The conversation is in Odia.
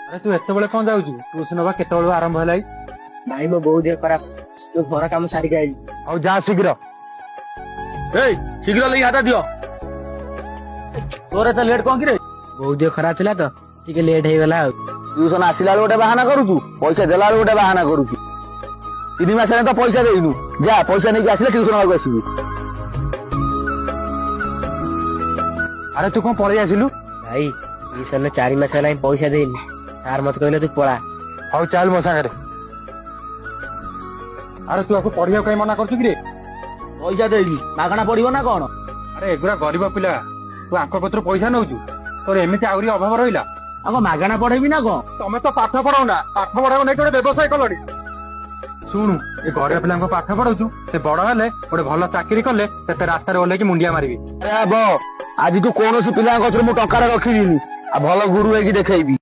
ଆରେ ତୁ ଏତେବେଳେ କଣ ଯାଉଛୁ? ଟ୍ୟୁସନ ବା କେତେବେଳୁ ଆରମ୍ଭ ହେଲାଇ? ନାଇଁ ମୋ ବୋଉ ଦେହ ଖରାପ, ତୁ ଘର କାମ ସାରିକି ଆଇଲି। ହଉ ଯା ଶୀଘ୍ର। ଏଇ ଶୀଘ୍ର ଲାଗି ହାତ ଦିଅ। ତୋର ଏତେ ଲେଟ୍ କଣ କିରେ? ବୋଉ ଦେହ ଖରାପ ଥିଲା ତ ଟିକେ ଲେଟ୍ ହେଇଗଲା ଆଉ। ଟ୍ୟୁସନ ଆସିଲା ବେଳକୁ ଗୋଟେ ବାହାନା କରୁଛୁ, ପଇସା ଦେଲା ବେଳକୁ ଗୋଟେ ବାହାନା କରୁଛୁ। 3 ମାସ ହେଲାଣି ତ ପଇସା ଦେଇନୁ। ଯା ପଇସା ନେଇକି ଆସିଲେ ଟ୍ୟୁସନ ଆଗକୁ ଆସିବୁ। ଆରେ ତୁ କଣ ପଳେଇ ଆସିଲୁ? ଭାଇ ଟ୍ୟୁସନରେ 4 ମାସ ହେଲା ପଇସା ଦେଇନି, ସାର୍ ମତେ କହିଲେ ତୁ ପଳା। ହଉ ଚାଲ ମୋ ସାଙ୍ଗରେ। ଆରେ ତୁ ଆକୁ ପଢିବାକୁ କାଇଁ ମନା କରୁଛୁ କିରେ? ପଇସା ଦେଇନି ମାଗଣା ପଡିବ ନା କଣ? ଆରେ ଏଗୁରା ଗରିବ ପିଲା, ତୁ ଆଙ୍କ କତରୁ ପଇସା ନଉଛୁ? ତୋର ଏମିତି ଆହୁରି ଅଭାବ ରହିଲା? ଆଉ ମାଗଣା ପଢେଇବି ନା କଣ? ତମେ ତ ପାଠ ପଢାଉନା, ପାଠ ପଢାକୁ ନେଇକି ଗୋଟେ ବ୍ୟବସାୟ କଲଣି। ଶୁଣୁ, ଏ ଗରିବ ପିଲାଙ୍କୁ ପାଠ ପଢଉଛୁ, ସେ ବଡ ହେଲେ ଗୋଟେ ଭଲ ଚାକିରି କଲେ ସେତେ ରାସ୍ତାରେ ଓହ୍ଲେଇକି ମୁଣ୍ଡିଆ ମାରିବି। ଆରେ ଆଜିଠୁ କୌଣସି ପିଲାଙ୍କ କତିରୁ ମୁଁ ଟଙ୍କାରେ ରଖିବିନି। ଆଉ ଭଲ ଗୁରୁ ହେଇକି ଦେଖେଇବି।